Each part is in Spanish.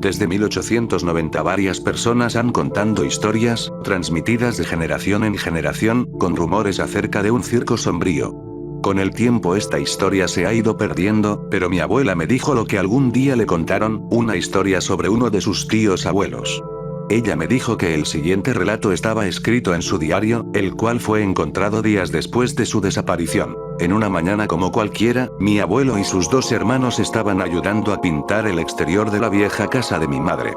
Desde 1890 varias personas han contado historias, transmitidas de generación en generación, con rumores acerca de un circo sombrío. Con el tiempo esta historia se ha ido perdiendo, pero mi abuela me dijo lo que algún día le contaron, una historia sobre uno de sus tíos abuelos. Ella me dijo que el siguiente relato estaba escrito en su diario, el cual fue encontrado días después de su desaparición. En una mañana como cualquiera, mi abuelo y sus dos hermanos estaban ayudando a pintar el exterior de la vieja casa de mi madre.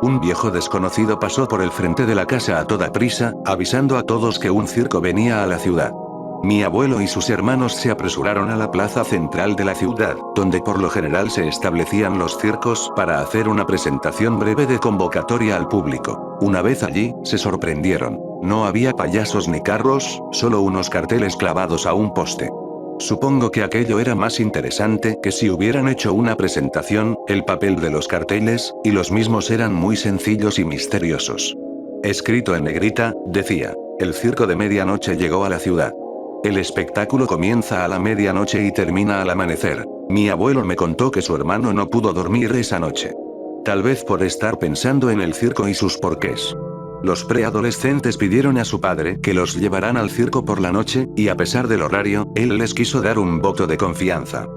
Un viejo desconocido pasó por el frente de la casa a toda prisa, avisando a todos que un circo venía a la ciudad. Mi abuelo y sus hermanos se apresuraron a la plaza central de la ciudad, donde por lo general se establecían los circos, para hacer una presentación breve de convocatoria al público. Una vez allí, se sorprendieron. No había payasos ni carros, solo unos carteles clavados a un poste. Supongo que aquello era más interesante que si hubieran hecho una presentación, el papel de los carteles, y los mismos eran muy sencillos y misteriosos. Escrito en negrita, decía: el circo de medianoche llegó a la ciudad. El espectáculo comienza a la medianoche y termina al amanecer. Mi abuelo me contó que su hermano no pudo dormir esa noche. Tal vez por estar pensando en el circo y sus porqués. Los preadolescentes pidieron a su padre que los llevaran al circo por la noche, y a pesar del horario, él les quiso dar un voto de confianza.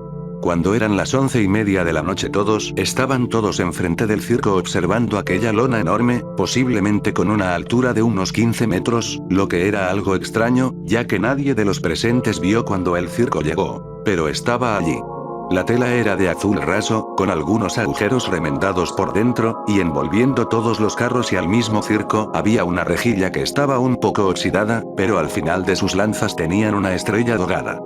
Cuando eran las 11:30 de la noche estaban todos enfrente del circo observando aquella lona enorme, posiblemente con una altura de unos 15 metros, lo que era algo extraño, ya que nadie de los presentes vio cuando el circo llegó. Pero estaba allí. La tela era de azul raso, con algunos agujeros remendados por dentro, y envolviendo todos los carros y al mismo circo había una rejilla que estaba un poco oxidada, pero al final de sus lanzas tenían una estrella dorada.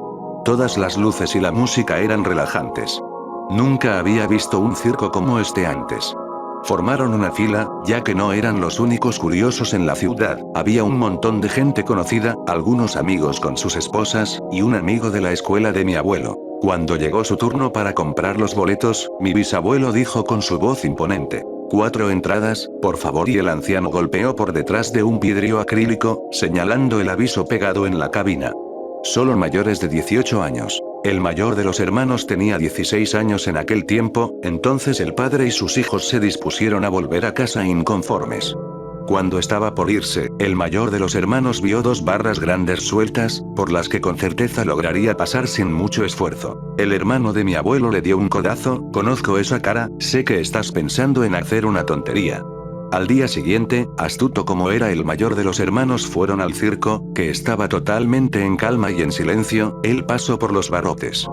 Todas las luces y la música eran relajantes. Nunca había visto un circo como este antes. Formaron una fila, ya que no eran los únicos curiosos en la ciudad, había un montón de gente conocida, algunos amigos con sus esposas, y un amigo de la escuela de mi abuelo. Cuando llegó su turno para comprar los boletos, mi bisabuelo dijo con su voz imponente: 4 entradas, por favor, y el anciano golpeó por detrás de un vidrio acrílico, señalando el aviso pegado en la cabina. Solo mayores de 18 años. El mayor de los hermanos tenía 16 años en aquel tiempo, entonces el padre y sus hijos se dispusieron a volver a casa inconformes. Cuando estaba por irse, el mayor de los hermanos vio 2 barras grandes sueltas, por las que con certeza lograría pasar sin mucho esfuerzo. El hermano de mi abuelo le dio un codazo: conozco esa cara, sé que estás pensando en hacer una tontería. Al día siguiente, astuto como era el mayor de los hermanos, fueron al circo, que estaba totalmente en calma y en silencio. Él pasó por los barrotes.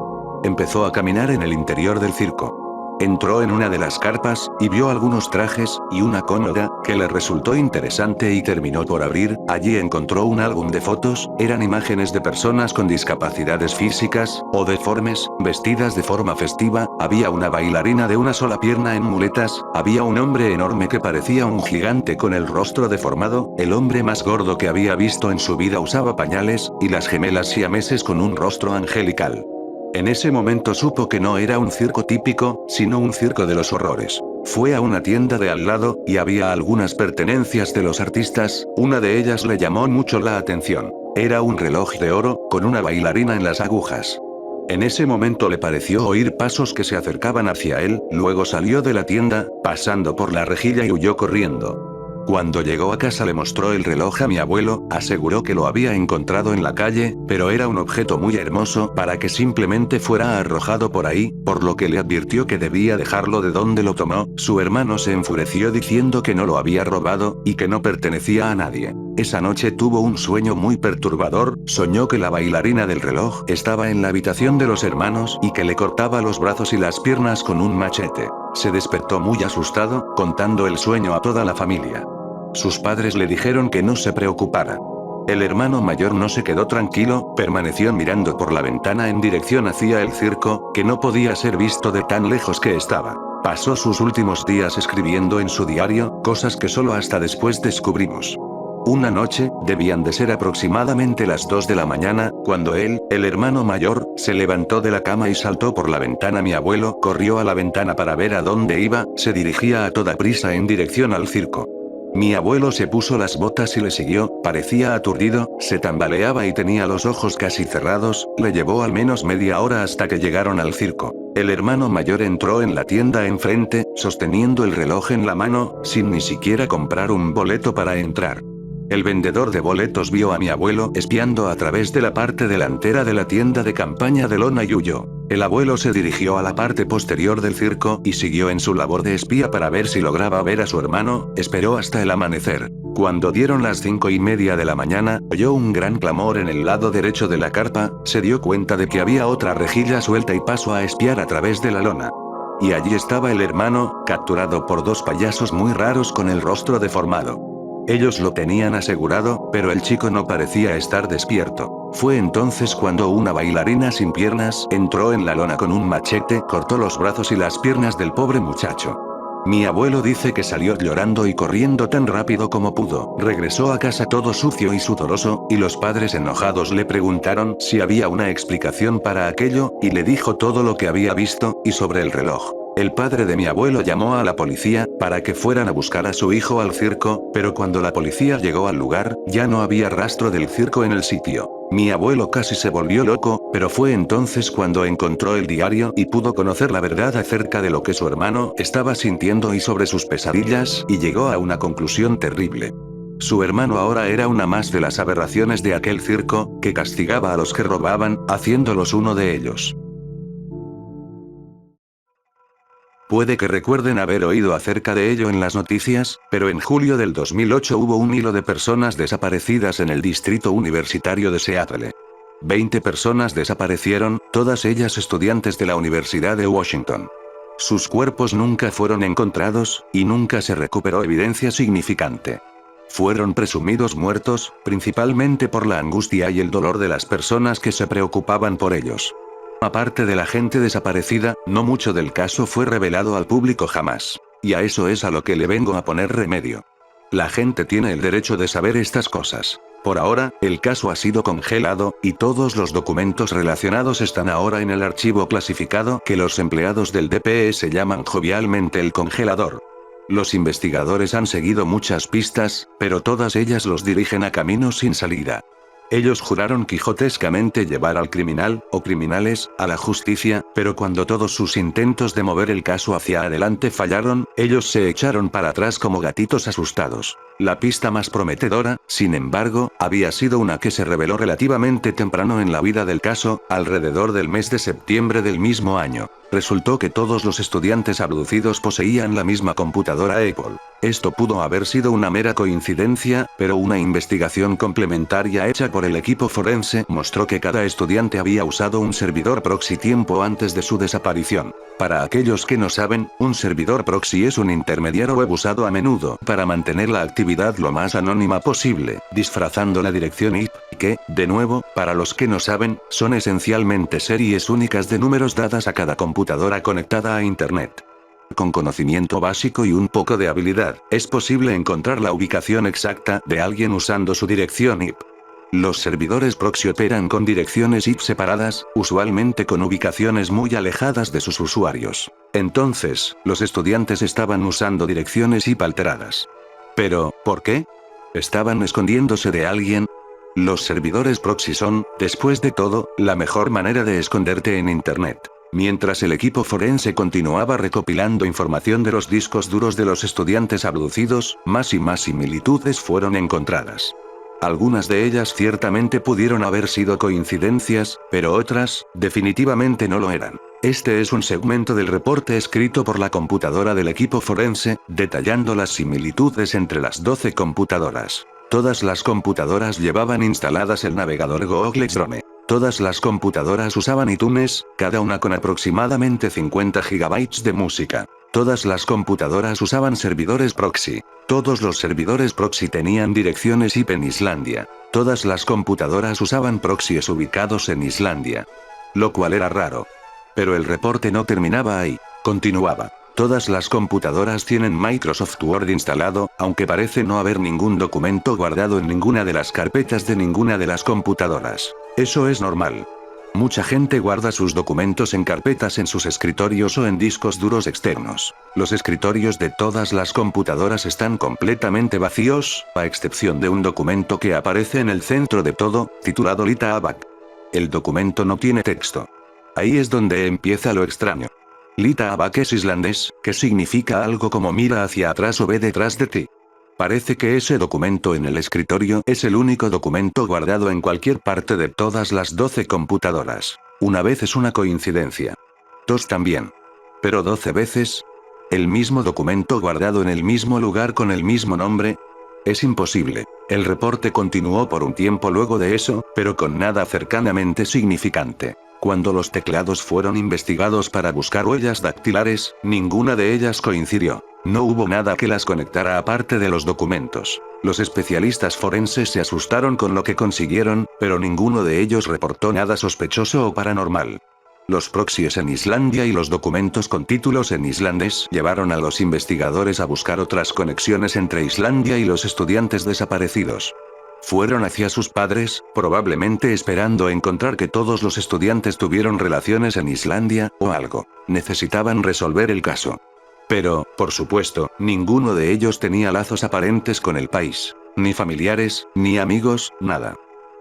Empezó a caminar en el interior del circo. Entró en una de las carpas, y vio algunos trajes, y una cómoda, que le resultó interesante y terminó por abrir. Allí encontró un álbum de fotos, eran imágenes de personas con discapacidades físicas, o deformes, vestidas de forma festiva, había una bailarina de una sola pierna en muletas, había un hombre enorme que parecía un gigante con el rostro deformado, el hombre más gordo que había visto en su vida usaba pañales, y las gemelas siameses con un rostro angelical. En ese momento supo que no era un circo típico, sino un circo de los horrores. Fue a una tienda de al lado, y había algunas pertenencias de los artistas, una de ellas le llamó mucho la atención. Era un reloj de oro, con una bailarina en las agujas. En ese momento le pareció oír pasos que se acercaban hacia él, luego salió de la tienda, pasando por la rejilla y huyó corriendo. Cuando llegó a casa le mostró el reloj a mi abuelo, aseguró que lo había encontrado en la calle, pero era un objeto muy hermoso para que simplemente fuera arrojado por ahí, por lo que le advirtió que debía dejarlo de donde lo tomó. Su hermano se enfureció diciendo que no lo había robado, y que no pertenecía a nadie. Esa noche tuvo un sueño muy perturbador, soñó que la bailarina del reloj estaba en la habitación de los hermanos y que le cortaba los brazos y las piernas con un machete. Se despertó muy asustado, contando el sueño a toda la familia. Sus padres le dijeron que no se preocupara. El hermano mayor no se quedó tranquilo, permaneció mirando por la ventana en dirección hacia el circo, que no podía ser visto de tan lejos que estaba. Pasó sus últimos días escribiendo en su diario, cosas que solo hasta después descubrimos. Una noche, debían de ser aproximadamente las 2 de la mañana, cuando él, el hermano mayor, se levantó de la cama y saltó por la ventana. Mi abuelo corrió a la ventana para ver a dónde iba, se dirigía a toda prisa en dirección al circo. Mi abuelo se puso las botas y le siguió, parecía aturdido, se tambaleaba y tenía los ojos casi cerrados, le llevó al menos media hora hasta que llegaron al circo. El hermano mayor entró en la tienda enfrente, sosteniendo el reloj en la mano, sin ni siquiera comprar un boleto para entrar. El vendedor de boletos vio a mi abuelo espiando a través de la parte delantera de la tienda de campaña de lona y huyó. El abuelo se dirigió a la parte posterior del circo y siguió en su labor de espía para ver si lograba ver a su hermano. Esperó hasta el amanecer. Cuando dieron las 5:30 de la mañana, oyó un gran clamor en el lado derecho de la carpa, se dio cuenta de que había otra rejilla suelta y pasó a espiar a través de la lona. Y allí estaba el hermano, capturado por dos payasos muy raros con el rostro deformado. Ellos lo tenían asegurado, pero el chico no parecía estar despierto. Fue entonces cuando una bailarina sin piernas entró en la lona con un machete, cortó los brazos y las piernas del pobre muchacho. Mi abuelo dice que salió llorando y corriendo tan rápido como pudo. Regresó a casa todo sucio y sudoroso, y los padres enojados le preguntaron si había una explicación para aquello, y le dijo todo lo que había visto, y sobre el reloj. El padre de mi abuelo llamó a la policía, para que fueran a buscar a su hijo al circo, pero cuando la policía llegó al lugar, ya no había rastro del circo en el sitio. Mi abuelo casi se volvió loco, pero fue entonces cuando encontró el diario y pudo conocer la verdad acerca de lo que su hermano estaba sintiendo y sobre sus pesadillas, y llegó a una conclusión terrible. Su hermano ahora era una más de las aberraciones de aquel circo, que castigaba a los que robaban, haciéndolos uno de ellos. Puede que recuerden haber oído acerca de ello en las noticias, pero en julio del 2008 hubo un hilo de personas desaparecidas en el distrito universitario de Seattle. 20 personas desaparecieron, todas ellas estudiantes de la Universidad de Washington. Sus cuerpos nunca fueron encontrados, y nunca se recuperó evidencia significante. Fueron presumidos muertos, principalmente por la angustia y el dolor de las personas que se preocupaban por ellos. Aparte de la gente desaparecida, no mucho del caso fue revelado al público jamás. Y a eso es a lo que le vengo a poner remedio. La gente tiene el derecho de saber estas cosas. Por ahora, el caso ha sido congelado, y todos los documentos relacionados están ahora en el archivo clasificado que los empleados del DPS llaman jovialmente el congelador. Los investigadores han seguido muchas pistas, pero todas ellas los dirigen a caminos sin salida. Ellos juraron quijotescamente llevar al criminal, o criminales, a la justicia, pero cuando todos sus intentos de mover el caso hacia adelante fallaron, ellos se echaron para atrás como gatitos asustados. La pista más prometedora, sin embargo, había sido una que se reveló relativamente temprano en la vida del caso, alrededor del mes de septiembre del mismo año. Resultó que todos los estudiantes abducidos poseían la misma computadora Apple. Esto pudo haber sido una mera coincidencia, pero una investigación complementaria hecha por el equipo forense mostró que cada estudiante había usado un servidor proxy tiempo antes de su desaparición. Para aquellos que no saben, un servidor proxy es un intermediario web usado a menudo para mantener la actividad lo más anónima posible, disfrazando la dirección IP, que, de nuevo, para los que no saben, son esencialmente series únicas de números dadas a cada computadora conectada a Internet. Con conocimiento básico y un poco de habilidad, es posible encontrar la ubicación exacta de alguien usando su dirección IP. Los servidores proxy operan con direcciones IP separadas, usualmente con ubicaciones muy alejadas de sus usuarios. Entonces, los estudiantes estaban usando direcciones IP alteradas. Pero, ¿por qué? ¿Estaban escondiéndose de alguien? Los servidores proxy son, después de todo, la mejor manera de esconderte en Internet. Mientras el equipo forense continuaba recopilando información de los discos duros de los estudiantes abducidos, más y más similitudes fueron encontradas. Algunas de ellas ciertamente pudieron haber sido coincidencias, pero otras, definitivamente no lo eran. Este es un segmento del reporte escrito por la computadora del equipo forense, detallando las similitudes entre las 12 computadoras. Todas las computadoras llevaban instaladas el navegador Google Chrome. Todas las computadoras usaban iTunes, cada una con aproximadamente 50 GB de música. Todas las computadoras usaban servidores proxy. Todos los servidores proxy tenían direcciones IP en Islandia. Todas las computadoras usaban proxies ubicados en Islandia. Lo cual era raro. Pero el reporte no terminaba ahí. Continuaba. Todas las computadoras tienen Microsoft Word instalado, aunque parece no haber ningún documento guardado en ninguna de las carpetas de ninguna de las computadoras. Eso es normal. Mucha gente guarda sus documentos en carpetas en sus escritorios o en discos duros externos. Los escritorios de todas las computadoras están completamente vacíos, a excepción de un documento que aparece en el centro de todo, titulado Lita Abac. El documento no tiene texto. Ahí es donde empieza lo extraño. Lita Abak es islandés, que significa algo como mira hacia atrás o ve detrás de ti. Parece que ese documento en el escritorio es el único documento guardado en cualquier parte de todas las 12 computadoras. Una vez es una coincidencia. 2 también. Pero 12 veces. ¿El mismo documento guardado en el mismo lugar con el mismo nombre? Es imposible. El reporte continuó por un tiempo luego de eso, pero con nada cercanamente significante. Cuando los teclados fueron investigados para buscar huellas dactilares, ninguna de ellas coincidió. No hubo nada que las conectara aparte de los documentos. Los especialistas forenses se asustaron con lo que consiguieron, pero ninguno de ellos reportó nada sospechoso o paranormal. Los proxies en Islandia y los documentos con títulos en islandés llevaron a los investigadores a buscar otras conexiones entre Islandia y los estudiantes desaparecidos. Fueron hacia sus padres, probablemente esperando encontrar que todos los estudiantes tuvieron relaciones en Islandia, o algo. Necesitaban resolver el caso. Pero, por supuesto, ninguno de ellos tenía lazos aparentes con el país. Ni familiares, ni amigos, nada.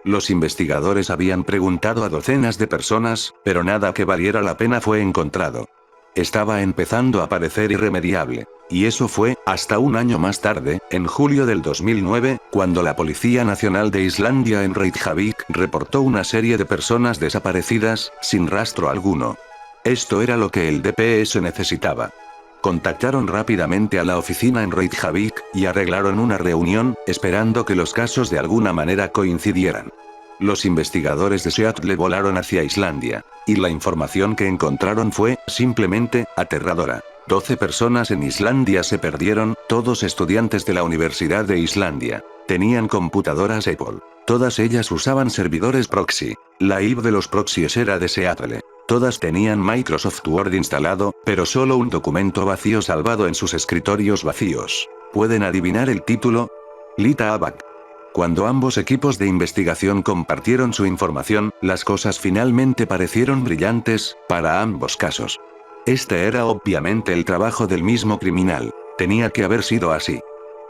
Los investigadores habían preguntado a docenas de personas, pero nada que valiera la pena fue encontrado. Estaba empezando a parecer irremediable. Y eso fue, hasta un año más tarde, en julio del 2009, cuando la Policía Nacional de Islandia en Reykjavik reportó una serie de personas desaparecidas, sin rastro alguno. Esto era lo que el DPS necesitaba. Contactaron rápidamente a la oficina en Reykjavik, y arreglaron una reunión, esperando que los casos de alguna manera coincidieran. Los investigadores de Seattle volaron hacia Islandia. Y la información que encontraron fue, simplemente, aterradora. 12 personas en Islandia se perdieron, todos estudiantes de la Universidad de Islandia. Tenían computadoras Apple. Todas ellas usaban servidores proxy. La IP de los proxies era de Seattle. Todas tenían Microsoft Word instalado, pero solo un documento vacío salvado en sus escritorios vacíos. ¿Pueden adivinar el título? Lita Abak. Cuando ambos equipos de investigación compartieron su información, las cosas finalmente parecieron brillantes, para ambos casos. Este era obviamente el trabajo del mismo criminal. Tenía que haber sido así.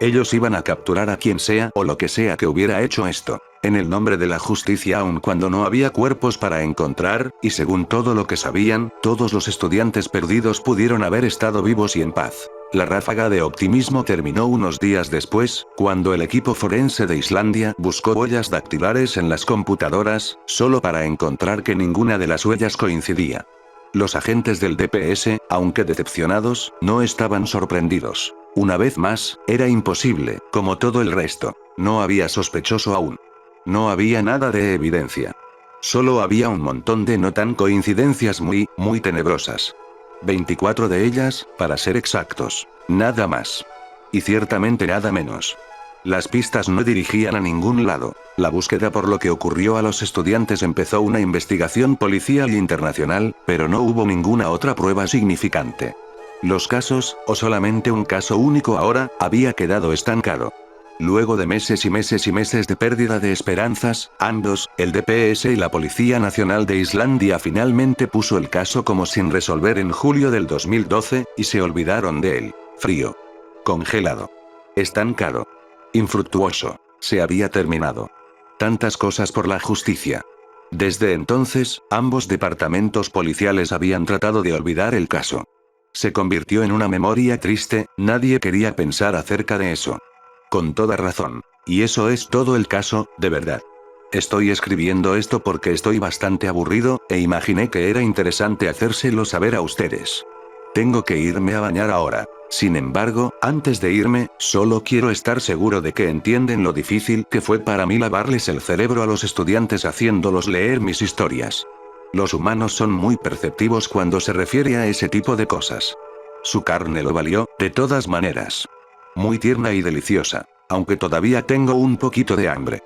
Ellos iban a capturar a quien sea o lo que sea que hubiera hecho esto. En el nombre de la justicia aun cuando no había cuerpos para encontrar, y según todo lo que sabían, todos los estudiantes perdidos pudieron haber estado vivos y en paz. La ráfaga de optimismo terminó unos días después, cuando el equipo forense de Islandia buscó huellas dactilares en las computadoras, solo para encontrar que ninguna de las huellas coincidía. Los agentes del DPS, aunque decepcionados, no estaban sorprendidos. Una vez más, era imposible, como todo el resto. No había sospechoso aún. No había nada de evidencia. Solo había un montón de no tan coincidencias muy tenebrosas. 24 de ellas, para ser exactos. Nada más. Y ciertamente nada menos. Las pistas no dirigían a ningún lado. La búsqueda por lo que ocurrió a los estudiantes empezó una investigación policial internacional, pero no hubo ninguna otra prueba significante. Los casos, o solamente un caso único ahora, había quedado estancado. Luego de meses y meses y meses de pérdida de esperanzas, ambos, el DPS y la Policía Nacional de Islandia finalmente puso el caso como sin resolver en julio del 2012, y se olvidaron de él. Frío. Congelado. Estancado. Infructuoso. Se había terminado. Tantas cosas por la justicia. Desde entonces, ambos departamentos policiales habían tratado de olvidar el caso. Se convirtió en una memoria triste, nadie quería pensar acerca de eso. Con toda razón. Y eso es todo el caso, de verdad. Estoy escribiendo esto porque estoy bastante aburrido, e imaginé que era interesante hacérselo saber a ustedes. Tengo que irme a bañar ahora. Sin embargo, antes de irme, solo quiero estar seguro de que entienden lo difícil que fue para mí lavarles el cerebro a los estudiantes haciéndolos leer mis historias. Los humanos son muy perceptivos cuando se refiere a ese tipo de cosas. Su carne lo valió, de todas maneras. Muy tierna y deliciosa, aunque todavía tengo un poquito de hambre.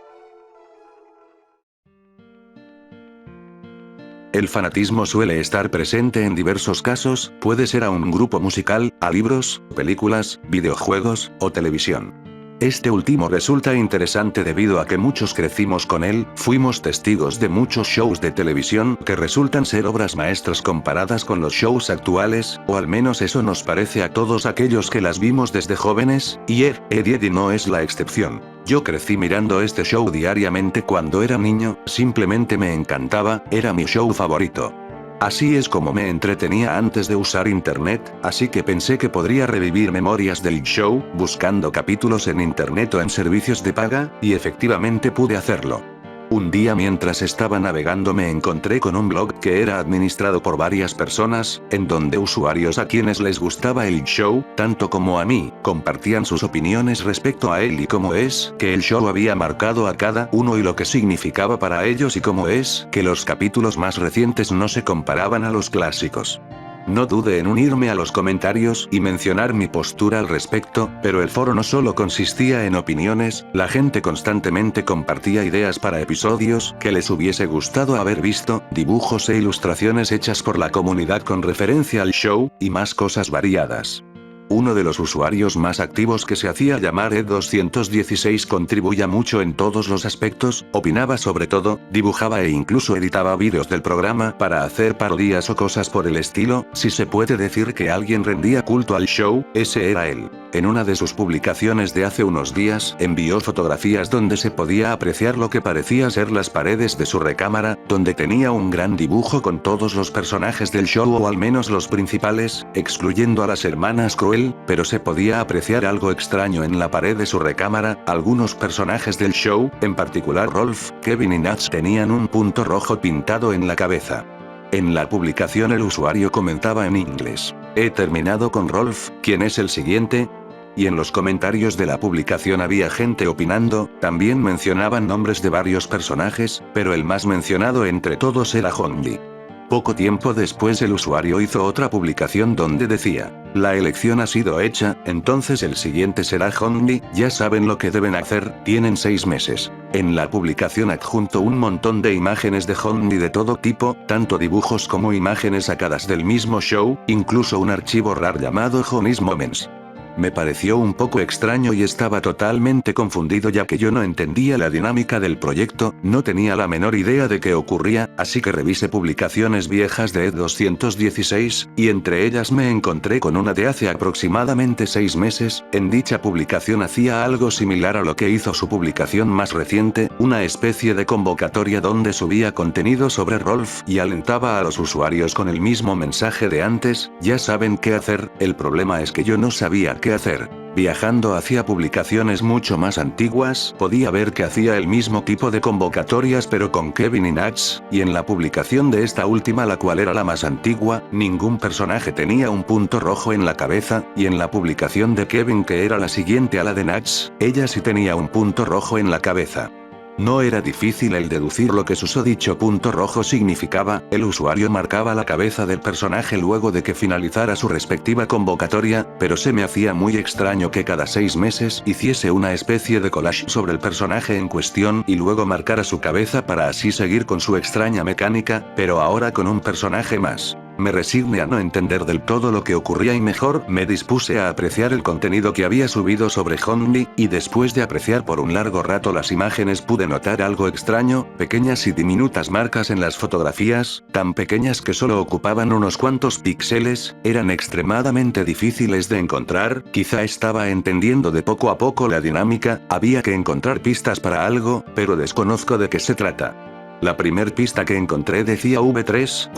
El fanatismo suele estar presente en diversos casos, puede ser a un grupo musical, a libros, películas, videojuegos, o televisión. Este último resulta interesante debido a que muchos crecimos con él, fuimos testigos de muchos shows de televisión que resultan ser obras maestras comparadas con los shows actuales, o al menos eso nos parece a todos aquellos que las vimos desde jóvenes, y Eddie no es la excepción. Yo crecí mirando este show diariamente cuando era niño, simplemente me encantaba, era mi show favorito. Así es como me entretenía antes de usar internet, así que pensé que podría revivir memorias del show, buscando capítulos en internet o en servicios de paga, y efectivamente pude hacerlo. Un día mientras estaba navegando me encontré con un blog que era administrado por varias personas, en donde usuarios a quienes les gustaba el show, tanto como a mí, compartían sus opiniones respecto a él y cómo es que el show había marcado a cada uno y lo que significaba para ellos y cómo es que los capítulos más recientes no se comparaban a los clásicos. No dude en unirme a los comentarios y mencionar mi postura al respecto, pero el foro no solo consistía en opiniones, la gente constantemente compartía ideas para episodios que les hubiese gustado haber visto, dibujos e ilustraciones hechas por la comunidad con referencia al show, y más cosas variadas. Uno de los usuarios más activos que se hacía llamar Ed216 contribuía mucho en todos los aspectos, opinaba sobre todo, dibujaba e incluso editaba vídeos del programa para hacer parodias o cosas por el estilo. Si se puede decir que alguien rendía culto al show, ese era él. En una de sus publicaciones de hace unos días, envió fotografías donde se podía apreciar lo que parecía ser las paredes de su recámara, donde tenía un gran dibujo con todos los personajes del show o al menos los principales, excluyendo a las hermanas Cruel, pero se podía apreciar algo extraño en la pared de su recámara. Algunos personajes del show, en particular Rolf, Kevin y Nats, tenían un punto rojo pintado en la cabeza. En la publicación el usuario comentaba en inglés: "He terminado con Rolf, ¿quién es el siguiente?". Y en los comentarios de la publicación había gente opinando, también mencionaban nombres de varios personajes, pero el más mencionado entre todos era Honji. Poco tiempo después el usuario hizo otra publicación donde decía: "La elección ha sido hecha, entonces el siguiente será Honji, ya saben lo que deben hacer, tienen 6 meses". En la publicación adjunto un montón de imágenes de Honji de todo tipo, tanto dibujos como imágenes sacadas del mismo show, incluso un archivo RAR llamado Honey's Moments. Me pareció un poco extraño y estaba totalmente confundido ya que yo no entendía la dinámica del proyecto, no tenía la menor idea de qué ocurría, así que revisé publicaciones viejas de Ed216, y entre ellas me encontré con una de hace aproximadamente 6 meses, en dicha publicación hacía algo similar a lo que hizo su publicación más reciente, una especie de convocatoria donde subía contenido sobre Rolf y alentaba a los usuarios con el mismo mensaje de antes: "Ya saben qué hacer". El problema es que yo no sabía qué hacer. Viajando hacia publicaciones mucho más antiguas, podía ver que hacía el mismo tipo de convocatorias pero con Kevin y Nats, y en la publicación de esta última, la cual era la más antigua, ningún personaje tenía un punto rojo en la cabeza, y en la publicación de Kevin, que era la siguiente a la de Nats, ella sí tenía un punto rojo en la cabeza. No era difícil el deducir lo que susodicho punto rojo significaba. El usuario marcaba la cabeza del personaje luego de que finalizara su respectiva convocatoria, pero se me hacía muy extraño que cada 6 meses hiciese una especie de collage sobre el personaje en cuestión y luego marcara su cabeza para así seguir con su extraña mecánica, pero ahora con un personaje más. Me resigné a no entender del todo lo que ocurría y mejor me dispuse a apreciar el contenido que había subido sobre Honji, y después de apreciar por un largo rato las imágenes pude notar algo extraño: pequeñas y diminutas marcas en las fotografías, tan pequeñas que solo ocupaban unos cuantos píxeles, eran extremadamente difíciles de encontrar. Quizá estaba entendiendo de poco a poco la dinámica, había que encontrar pistas para algo, pero desconozco de qué se trata. La primer pista que encontré decía V3,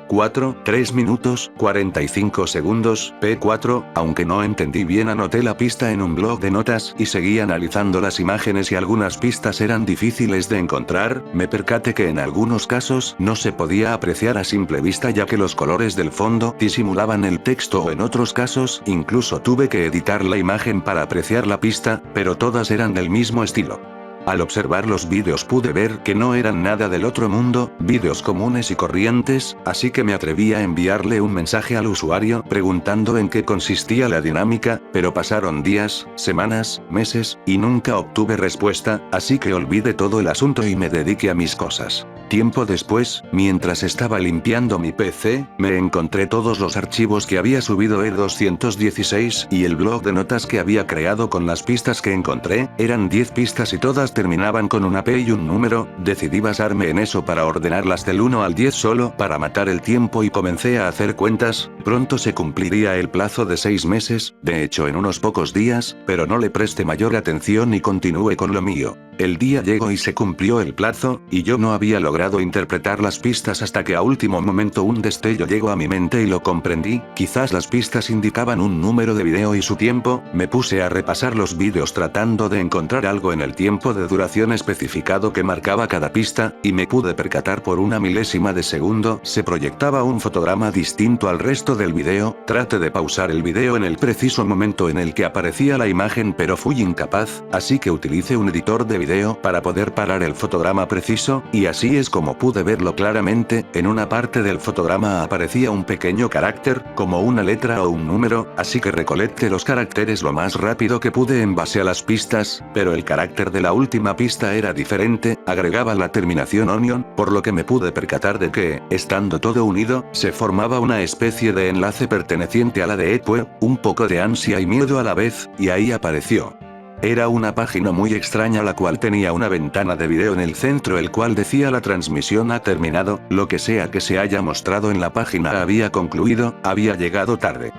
4, 3 minutos, 45 segundos, P4, aunque no entendí bien anoté la pista en un blog de notas y seguí analizando las imágenes y algunas pistas eran difíciles de encontrar. Me percaté que en algunos casos no se podía apreciar a simple vista ya que los colores del fondo disimulaban el texto, o en otros casos incluso tuve que editar la imagen para apreciar la pista, pero todas eran del mismo estilo. Al observar los vídeos pude ver que no eran nada del otro mundo, vídeos comunes y corrientes, así que me atreví a enviarle un mensaje al usuario preguntando en qué consistía la dinámica, pero pasaron días, semanas, meses, y nunca obtuve respuesta, así que olvidé todo el asunto y me dediqué a mis cosas. Tiempo después, mientras estaba limpiando mi PC, me encontré todos los archivos que había subido Ed216 y el blog de notas que había creado con las pistas que encontré. Eran 10 pistas y todas terminaban con una P y un número. Decidí basarme en eso para ordenarlas del 1 al 10 solo para matar el tiempo y comencé a hacer cuentas. Pronto se cumpliría el plazo de 6 meses, de hecho en unos pocos días, pero no le presté mayor atención y continué con lo mío. El día llegó y se cumplió el plazo, y yo no había logrado logrado interpretar las pistas hasta que a último momento un destello llegó a mi mente y lo comprendí, quizás las pistas indicaban un número de video y su tiempo. Me puse a repasar los vídeos tratando de encontrar algo en el tiempo de duración especificado que marcaba cada pista, y me pude percatar por una milésima de segundo se proyectaba un fotograma distinto al resto del video. Traté de pausar el video en el preciso momento en el que aparecía la imagen pero fui incapaz, así que utilicé un editor de video para poder parar el fotograma preciso, y así es como pude verlo claramente. En una parte del fotograma aparecía un pequeño carácter, como una letra o un número, así que recolecté los caracteres lo más rápido que pude en base a las pistas, pero el carácter de la última pista era diferente, agregaba la terminación onion, por lo que me pude percatar de que, estando todo unido, se formaba una especie de enlace perteneciente a la de Epue, un poco de ansia y miedo a la vez, y ahí apareció. Era una página muy extraña la cual tenía una ventana de video en el centro el cual decía la transmisión ha terminado, lo que sea que se haya mostrado en la página había concluido, había llegado tarde.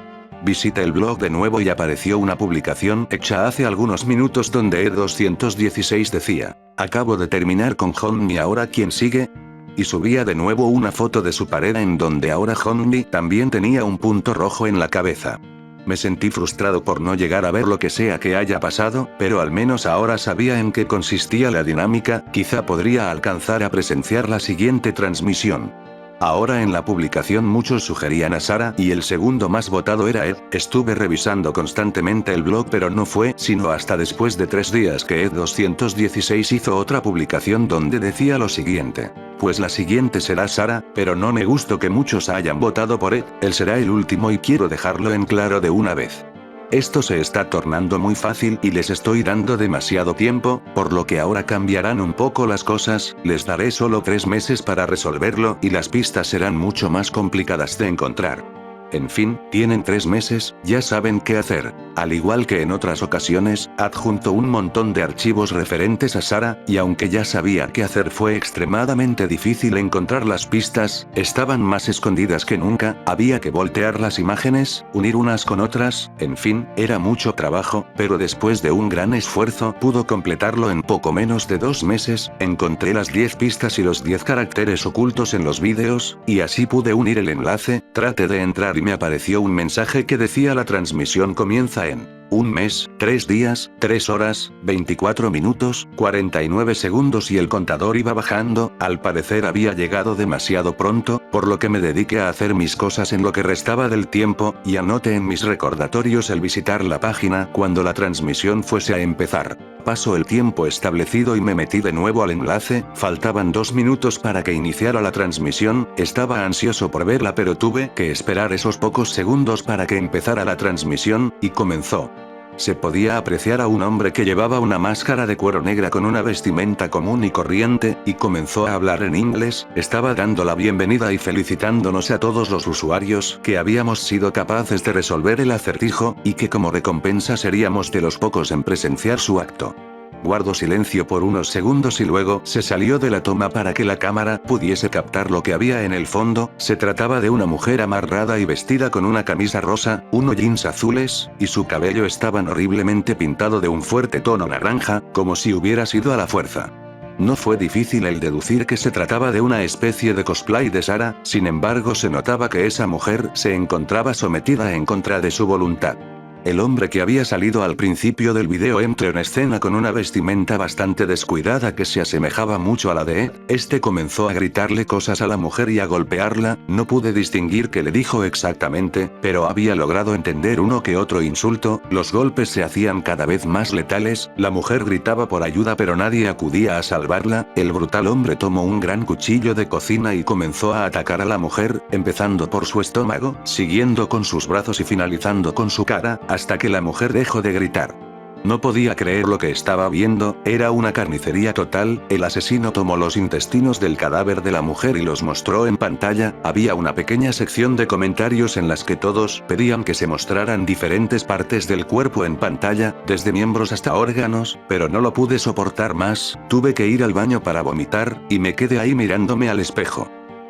Visité el blog de nuevo y apareció una publicación hecha hace algunos minutos donde E216 decía, acabo de terminar con Honmi, ahora ¿quién sigue? Y subía de nuevo una foto de su pared en donde ahora Honmi también tenía un punto rojo en la cabeza. Me sentí frustrado por no llegar a ver lo que sea que haya pasado, pero al menos ahora sabía en qué consistía la dinámica, quizá podría alcanzar a presenciar la siguiente transmisión. Ahora en la publicación muchos sugerían a Sara y el segundo más votado era Ed. Estuve revisando constantemente el blog pero no fue sino hasta después de 3 días que Ed216 hizo otra publicación donde decía lo siguiente. Pues la siguiente será Sara, pero no me gustó que muchos hayan votado por Ed, él será el último y quiero dejarlo en claro de una vez. Esto se está tornando muy fácil y les estoy dando demasiado tiempo, por lo que ahora cambiarán un poco las cosas, les daré solo 3 meses para resolverlo y las pistas serán mucho más complicadas de encontrar. En fin, tienen 3 meses, ya saben qué hacer. Al igual que en otras ocasiones, adjunto un montón de archivos referentes a Sara, y aunque ya sabía qué hacer fue extremadamente difícil encontrar las pistas, estaban más escondidas que nunca, había que voltear las imágenes, unir unas con otras, en fin, era mucho trabajo, pero después de un gran esfuerzo pudo completarlo en poco menos de 2 meses, encontré las 10 pistas y los 10 caracteres ocultos en los vídeos, y así pude unir el enlace, traté de entrar y me apareció un mensaje que decía la transmisión comienza en 1 mes, 3 días, 3 horas, 24 minutos, 49 segundos y el contador iba bajando. Al parecer había llegado demasiado pronto, por lo que me dediqué a hacer mis cosas en lo que restaba del tiempo, y anoté en mis recordatorios el visitar la página cuando la transmisión fuese a empezar. Pasó el tiempo establecido y me metí de nuevo al enlace, faltaban 2 minutos para que iniciara la transmisión, estaba ansioso por verla pero tuve que esperar esos pocos segundos para que empezara la transmisión, y comenzó. Se podía apreciar a un hombre que llevaba una máscara de cuero negra con una vestimenta común y corriente, y comenzó a hablar en inglés, estaba dando la bienvenida y felicitándonos a todos los usuarios que habíamos sido capaces de resolver el acertijo, y que como recompensa seríamos de los pocos en presenciar su acto. Guardó silencio por unos segundos y luego se salió de la toma para que la cámara pudiese captar lo que había en el fondo. Se trataba de una mujer amarrada y vestida con una camisa rosa, unos jeans azules, y su cabello estaba horriblemente pintado de un fuerte tono naranja, como si hubiera sido a la fuerza. No fue difícil el deducir que se trataba de una especie de cosplay de Sara, sin embargo se notaba que esa mujer se encontraba sometida en contra de su voluntad. El hombre que había salido al principio del video entró en escena con una vestimenta bastante descuidada que se asemejaba mucho a la de Ed. Este comenzó a gritarle cosas a la mujer y a golpearla, no pude distinguir qué le dijo exactamente, pero había logrado entender uno que otro insulto. Los golpes se hacían cada vez más letales, la mujer gritaba por ayuda pero nadie acudía a salvarla. El brutal hombre tomó un gran cuchillo de cocina y comenzó a atacar a la mujer, empezando por su estómago, siguiendo con sus brazos y finalizando con su cara, hasta que la mujer dejó de gritar. No podía creer lo que estaba viendo, era una carnicería total. El asesino tomó los intestinos del cadáver de la mujer y los mostró en pantalla. Había una pequeña sección de comentarios en las que todos pedían que se mostraran diferentes partes del cuerpo en pantalla, desde miembros hasta órganos, pero no lo pude soportar más, tuve que ir al baño para vomitar, y me quedé ahí mirándome al espejo.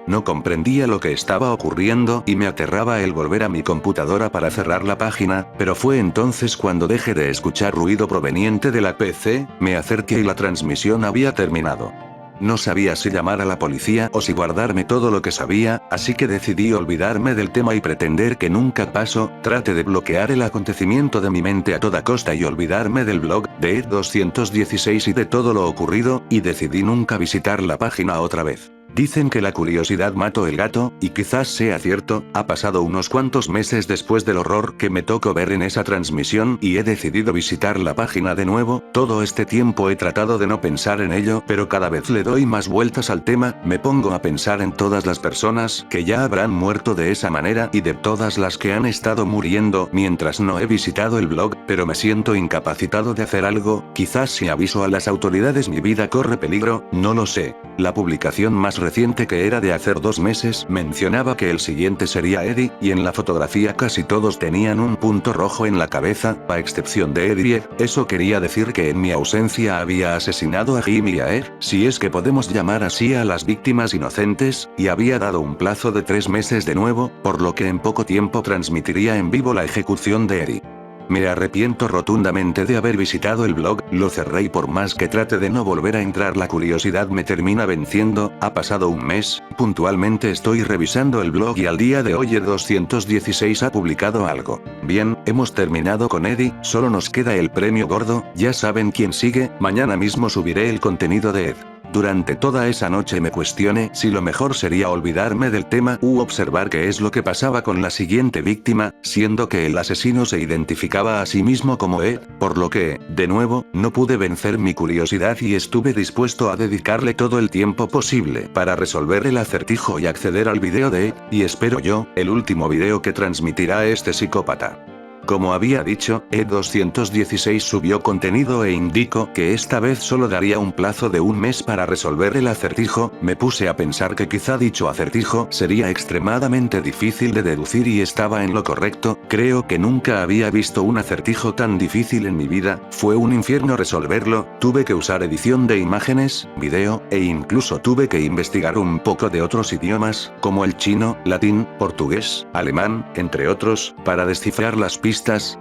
No comprendía lo que estaba ocurriendo y me aterraba el volver a mi computadora para cerrar la página, pero fue entonces cuando dejé de escuchar ruido proveniente de la PC, me acerqué y la transmisión había terminado. No sabía si llamar a la policía o si guardarme todo lo que sabía, así que decidí olvidarme del tema y pretender que nunca pasó. Trate de bloquear el acontecimiento de mi mente a toda costa y olvidarme del blog de Ed 216 y de todo lo ocurrido, y decidí nunca visitar la página otra vez. Dicen que la curiosidad mató el gato, y quizás sea cierto. Ha pasado unos cuantos meses después del horror que me tocó ver en esa transmisión y he decidido visitar la página de nuevo. Todo este tiempo he tratado de no pensar en ello, pero cada vez le doy más vueltas al tema. Me pongo a pensar en todas las personas que ya habrán muerto de esa manera y de todas las que han estado muriendo mientras no he visitado el blog, pero me siento incapacitado de hacer algo. Quizás si aviso a las autoridades mi vida corre peligro, no lo sé. La publicación más reciente, que era de hace 2 meses, mencionaba que el siguiente sería Eddie, y en la fotografía casi todos tenían un punto rojo en la cabeza, a excepción de Eddie. Eso quería decir que en mi ausencia había asesinado a Jimmy y a Ed, si es que podemos llamar así a las víctimas inocentes, y había dado un plazo de 3 meses de nuevo, por lo que en poco tiempo transmitiría en vivo la ejecución de Eddie. Me arrepiento rotundamente de haber visitado el blog, lo cerré y por más que trate de no volver a entrar la curiosidad me termina venciendo. Ha pasado un mes, puntualmente estoy revisando el blog y al día de hoy el 216 ha publicado algo. Bien, hemos terminado con Eddie, solo nos queda el premio gordo, ya saben quién sigue. Mañana mismo subiré el contenido de Ed. Durante toda esa noche me cuestioné si lo mejor sería olvidarme del tema u observar qué es lo que pasaba con la siguiente víctima, siendo que el asesino se identificaba a sí mismo como Ed, por lo que, de nuevo, no pude vencer mi curiosidad y estuve dispuesto a dedicarle todo el tiempo posible para resolver el acertijo y acceder al video de Ed, y espero yo, el último video que transmitirá este psicópata. Como había dicho, Ed 216 subió contenido e indicó que esta vez solo daría un plazo de 1 mes para resolver el acertijo. Me puse a pensar que quizá dicho acertijo sería extremadamente difícil de deducir y estaba en lo correcto. Creo que nunca había visto un acertijo tan difícil en mi vida, fue un infierno resolverlo. Tuve que usar edición de imágenes, video, e incluso tuve que investigar un poco de otros idiomas, como el chino, latín, portugués, alemán, entre otros, para descifrar las pistas,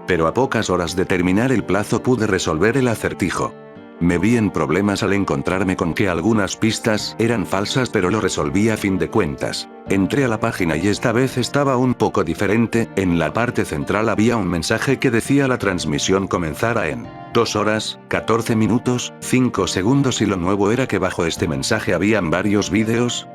pero a pocas horas de terminar el plazo pude resolver el acertijo. Me vi en problemas al encontrarme con que algunas pistas eran falsas, pero lo resolví a fin de cuentas. Entré a la página y esta vez estaba un poco diferente. En la parte central había un mensaje que decía la transmisión comenzará en 2 horas, 14 minutos, 5 segundos y lo nuevo era que bajo este mensaje habían varios vídeos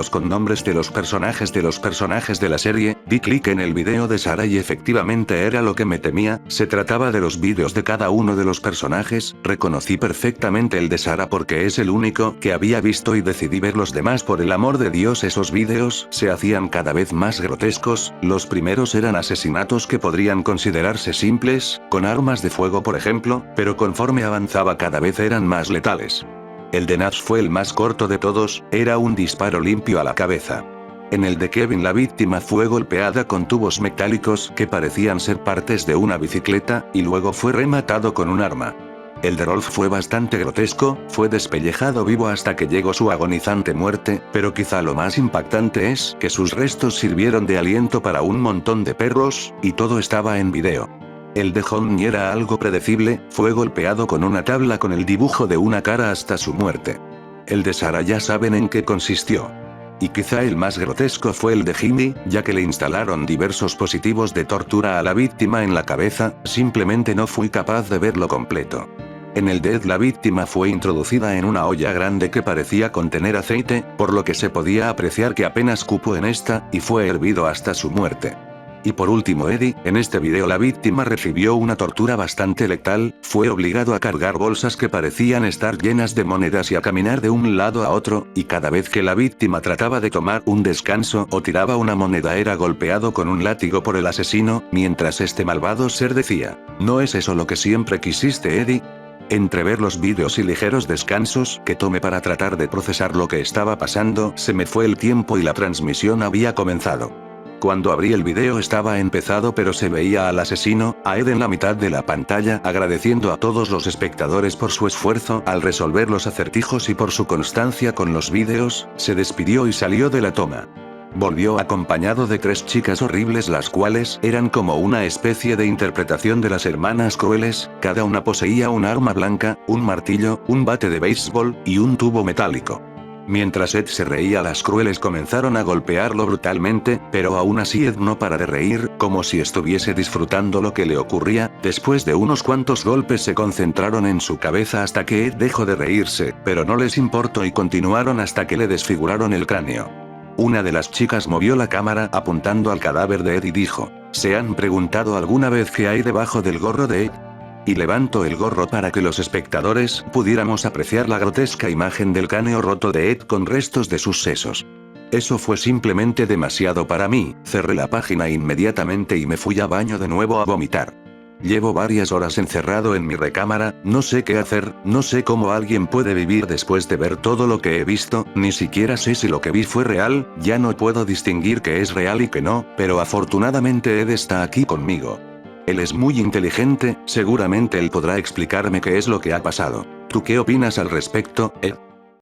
con nombres de los personajes de la serie. Di clic en el video de Sarah y efectivamente era lo que me temía, se trataba de los vídeos de cada uno de los personajes. Reconocí perfectamente el de Sarah porque es el único que había visto y decidí ver los demás. Por el amor de Dios, esos vídeos se hacían cada vez más grotescos. Los primeros eran asesinatos que podrían considerarse simples, con armas de fuego por ejemplo, pero conforme avanzaba cada vez eran más letales. El de Nash fue el más corto de todos, era un disparo limpio a la cabeza. En el de Kevin la víctima fue golpeada con tubos metálicos que parecían ser partes de una bicicleta, y luego fue rematado con un arma. El de Rolf fue bastante grotesco, fue despellejado vivo hasta que llegó su agonizante muerte, pero quizá lo más impactante es que sus restos sirvieron de aliento para un montón de perros, y todo estaba en video. El de Honey era algo predecible, fue golpeado con una tabla con el dibujo de una cara hasta su muerte. El de Sarah ya saben en qué consistió. Y quizá el más grotesco fue el de Jimmy, ya que le instalaron diversos dispositivos de tortura a la víctima en la cabeza, simplemente no fui capaz de verlo completo. En el de Ed la víctima fue introducida en una olla grande que parecía contener aceite, por lo que se podía apreciar que apenas cupo en esta, y fue hervido hasta su muerte. Y por último Eddie, en este video la víctima recibió una tortura bastante letal, fue obligado a cargar bolsas que parecían estar llenas de monedas y a caminar de un lado a otro, y cada vez que la víctima trataba de tomar un descanso o tiraba una moneda era golpeado con un látigo por el asesino, mientras este malvado ser decía, ¿no es eso lo que siempre quisiste, Eddie? Entre ver los vídeos y ligeros descansos que tomé para tratar de procesar lo que estaba pasando, se me fue el tiempo y la transmisión había comenzado. Cuando abrí el video estaba empezado pero se veía al asesino, a Ed en la mitad de la pantalla, agradeciendo a todos los espectadores por su esfuerzo al resolver los acertijos y por su constancia con los vídeos, se despidió y salió de la toma. Volvió acompañado de 3 chicas horribles, las cuales eran como una especie de interpretación de las hermanas crueles. Cada una poseía un arma blanca, un martillo, un bate de béisbol, y un tubo metálico. Mientras Ed se reía, las crueles comenzaron a golpearlo brutalmente, pero aún así Ed no para de reír, como si estuviese disfrutando lo que le ocurría. Después de unos cuantos golpes se concentraron en su cabeza hasta que Ed dejó de reírse, pero no les importó y continuaron hasta que le desfiguraron el cráneo. Una de las chicas movió la cámara apuntando al cadáver de Ed y dijo, ¿se han preguntado alguna vez qué hay debajo del gorro de Ed? Y levantó el gorro para que los espectadores pudiéramos apreciar la grotesca imagen del cráneo roto de Ed con restos de sus sesos. Eso fue simplemente demasiado para mí. Cerré la página inmediatamente y me fui a baño de nuevo a vomitar. Llevo varias horas encerrado en mi recámara, no sé qué hacer, no sé cómo alguien puede vivir después de ver todo lo que he visto, ni siquiera sé si lo que vi fue real, ya no puedo distinguir qué es real y qué no, pero afortunadamente Ed está aquí conmigo. Él es muy inteligente, seguramente él podrá explicarme qué es lo que ha pasado. ¿Tú qué opinas al respecto, Ed?